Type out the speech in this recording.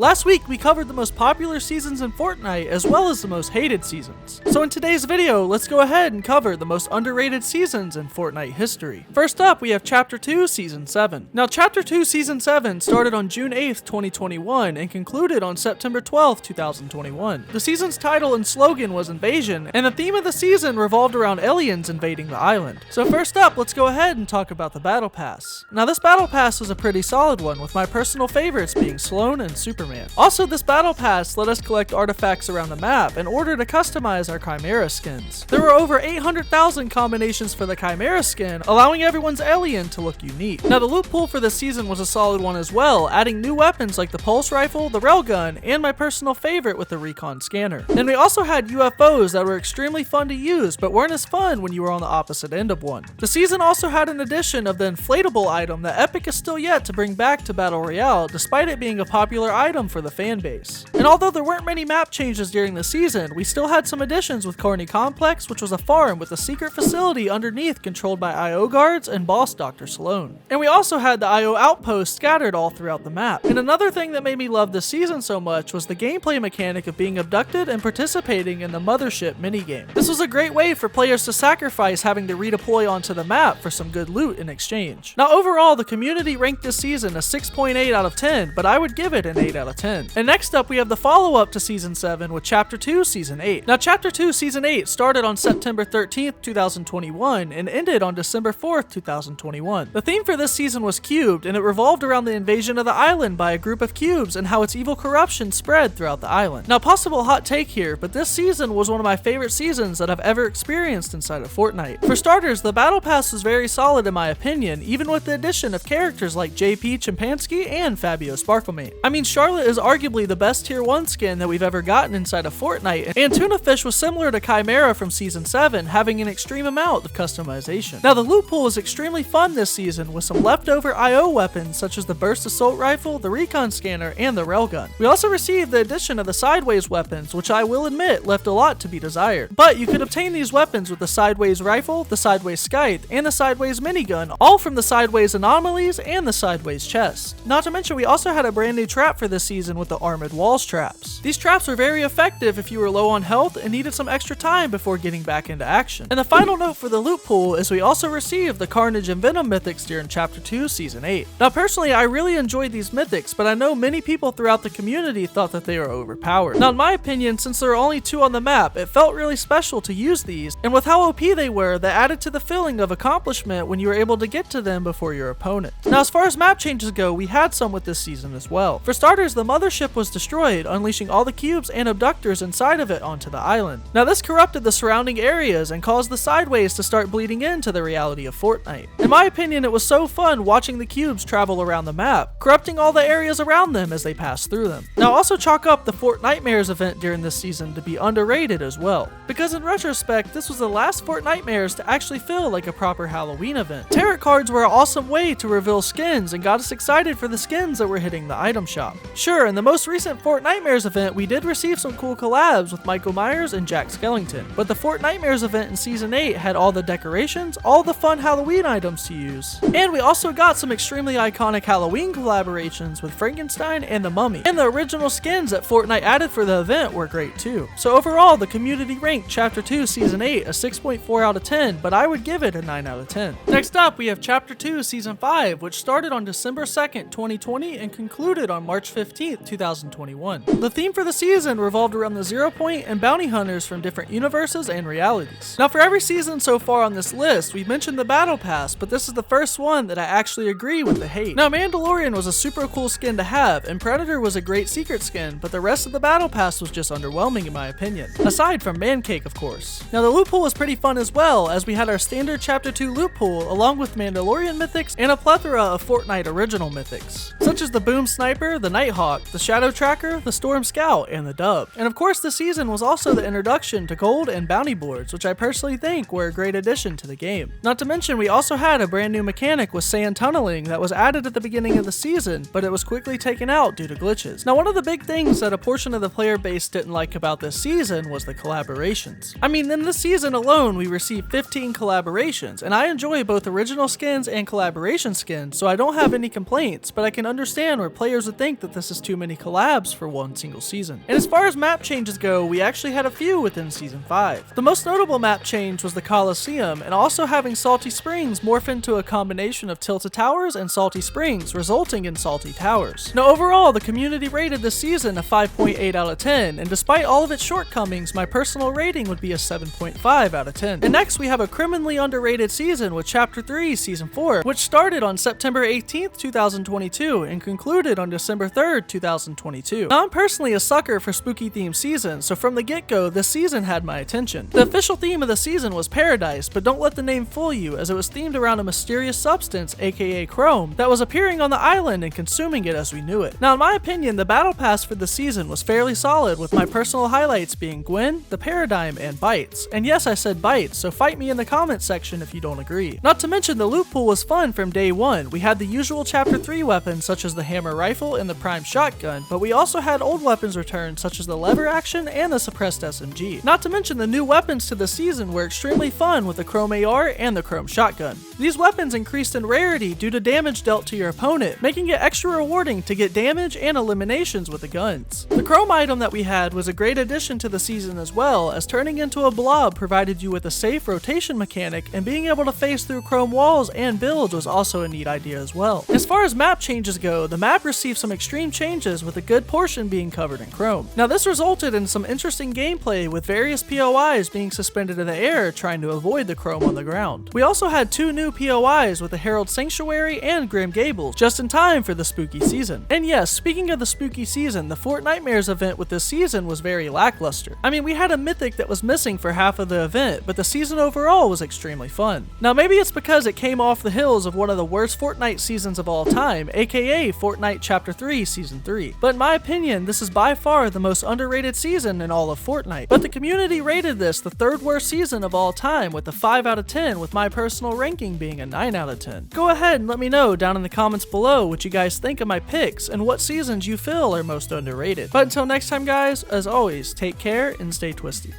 Last week we covered the most popular seasons in Fortnite as well as the most hated seasons. So in today's video, let's go ahead and cover the most underrated seasons in Fortnite history. First up, we have Chapter 2 Season 7. Now Chapter 2 Season 7 started on June 8th, 2021 and concluded on September 12th, 2021. The season's title and slogan was Invasion, and the theme of the season revolved around aliens invading the island. So first up, let's go ahead and talk about the Battle Pass. Now this Battle Pass was a pretty solid one, with my personal favorites being Sloan and Superman. Also, this Battle Pass let us collect artifacts around the map in order to customize our Chimera skins. There were over 800,000 combinations for the Chimera skin, allowing everyone's alien to look unique. Now the loot pool for this season was a solid one as well, adding new weapons like the pulse rifle, the railgun, and my personal favorite with the recon scanner. And we also had UFOs that were extremely fun to use, but weren't as fun when you were on the opposite end of one. The season also had an addition of the inflatable item that Epic is still yet to bring back to Battle Royale, despite it being a popular item for the fan base. And although there weren't many map changes during the season, we still had some additions with Carney Complex, which was a farm with a secret facility underneath controlled by IO guards and boss Dr. Sloan. And we also had the IO outposts scattered all throughout the map. And another thing that made me love this season so much was the gameplay mechanic of being abducted and participating in the Mothership minigame. This was a great way for players to sacrifice having to redeploy onto the map for some good loot in exchange. Now overall, the community ranked this season a 6.8 out of 10, but I would give it an 8 out of 10. And next up, we have the follow-up to Season 7 with Chapter 2 Season 8. Now Chapter 2 Season 8 started on September 13th, 2021 and ended on December 4th, 2021. The theme for this season was Cubed, and it revolved around the invasion of the island by a group of cubes and how its evil corruption spread throughout the island. Now possible hot take here, but this season was one of my favorite seasons that I've ever experienced inside of Fortnite. For starters, the Battle Pass was very solid in my opinion, even with the addition of characters like JP Chimpanski and Fabio Sparklemate. I mean, Charlotte is arguably the best tier 1 skin that we've ever gotten inside of Fortnite, and Tuna Fish was similar to Chimera from Season 7, having an extreme amount of customization. Now the loot pool was extremely fun this season with some leftover IO weapons such as the Burst Assault Rifle, the Recon Scanner, and the Railgun. We also received the addition of the Sideways weapons, which I will admit left a lot to be desired. But you could obtain these weapons with the Sideways Rifle, the Sideways Scythe, and the Sideways Minigun, all from the Sideways Anomalies and the Sideways Chest. Not to mention we also had a brand new trap for this season with the Armored Walls traps. These traps were very effective if you were low on health and needed some extra time before getting back into action. And the final note for the loot pool is we also received the Carnage and Venom mythics during Chapter 2 Season 8. Now personally, I really enjoyed these mythics, but I know many people throughout the community thought that they were overpowered. Now in my opinion, since there are only 2 on the map, it felt really special to use these, and with how OP they were, that added to the feeling of accomplishment when you were able to get to them before your opponent. Now as far as map changes go, we had some with this season as well. For starters, the Mothership was destroyed, unleashing all the cubes and abductors inside of it onto the island. Now this corrupted the surrounding areas and caused the Sideways to start bleeding into the reality of Fortnite. In my opinion, it was so fun watching the cubes travel around the map, corrupting all the areas around them as they pass through them. Now also chalk up the Fortnitemares event during this season to be underrated as well, because in retrospect, this was the last Fortnitemares to actually feel like a proper Halloween event. Tarot cards were an awesome way to reveal skins and got us excited for the skins that were hitting the item shop. Sure, in the most recent Fortnitemares event, we did receive some cool collabs with Michael Myers and Jack Skellington, but the Fortnitemares event in Season 8 had all the decorations, all the fun Halloween items to use, and we also got some extremely iconic Halloween collaborations with Frankenstein and the Mummy, and the original skins that Fortnite added for the event were great too. So overall, the community ranked Chapter 2 Season 8 a 6.4 out of 10, but I would give it a 9 out of 10. Next up, we have Chapter 2 Season 5, which started on December 2nd, 2020 and concluded on March 15th, 2021. The theme for the season revolved around the Zero Point and bounty hunters from different universes and realities. Now for every season so far on this list, we've mentioned the Battle Pass, but this is the first one that I actually agree with the hate. Now Mandalorian was a super cool skin to have, and Predator was a great secret skin, but the rest of the Battle Pass was just underwhelming in my opinion, aside from Mancake of course. Now the loot pool was pretty fun as well, as we had our standard Chapter 2 loot pool along with Mandalorian mythics and a plethora of Fortnite original mythics, such as the Boom Sniper, the Nighthawk, the Shadow Tracker, the Storm Scout, and the Dove. And of course this season was also the introduction to gold and bounty boards, which I personally think were a great addition to the game. Not to mention we also had a brand new mechanic with sand tunneling that was added at the beginning of the season, but it was quickly taken out due to glitches. Now one of the big things that a portion of the player base didn't like about this season was the collaborations. I mean, in this season alone we received 15 collaborations, and I enjoy both original skins and collaboration skins, so I don't have any complaints, but I can understand where players would think that this this is too many collabs for one single season. And as far as map changes go, we actually had a few within Season 5. The most notable map change was the Coliseum, and also having Salty Springs morph into a combination of Tilted Towers and Salty Springs, resulting in Salty Towers. Now overall, the community rated this season a 5.8 out of 10, and despite all of its shortcomings, my personal rating would be a 7.5 out of 10. And next we have a criminally underrated season with Chapter 3, Season 4, which started on September 18th, 2022, and concluded on December 3rd, 2022. Now I'm personally a sucker for spooky themed seasons, so from the get-go, this season had my attention. The official theme of the season was Paradise, but don't let the name fool you, as it was themed around a mysterious substance, aka Chrome, that was appearing on the island and consuming it as we knew it. Now in my opinion, the battle pass for the season was fairly solid, with my personal highlights being Gwen, the Paradigm, and Bites. And yes, I said Bites, so fight me in the comments section if you don't agree. Not to mention the loot pool was fun from day one. We had the usual Chapter 3 weapons such as the hammer rifle and the prime shotgun, but we also had old weapons returned such as the lever action and the suppressed SMG. Not to mention the new weapons to the season were extremely fun with the chrome AR and the chrome shotgun. These weapons increased in rarity due to damage dealt to your opponent, making it extra rewarding to get damage and eliminations with the guns. The chrome item that we had was a great addition to the season as well, as turning into a blob provided you with a safe rotation mechanic, and being able to phase through chrome walls and builds was also a neat idea as well. As far as map changes go, the map received some extreme changes, with a good portion being covered in chrome. Now this resulted in some interesting gameplay, with various POIs being suspended in the air trying to avoid the chrome on the ground. We also had two new POIs with the Heralds Sanctuary and Grim Gables, just in time for the spooky season. And yes, speaking of the spooky season, the Fortnitemares event with this season was very lackluster. I mean, we had a mythic that was missing for half of the event, but the season overall was extremely fun. Now maybe it's because it came off the heels of one of the worst Fortnite seasons of all time, aka Fortnite Chapter 3 Season 3. But in my opinion, this is by far the most underrated season in all of Fortnite. But the community rated this the third worst season of all time with a 5 out of 10, with my personal ranking being a 9 out of 10. Go ahead and let me know down in the comments below what you guys think of my picks and what seasons you feel are most underrated. But until next time guys, as always, take care and stay twisty.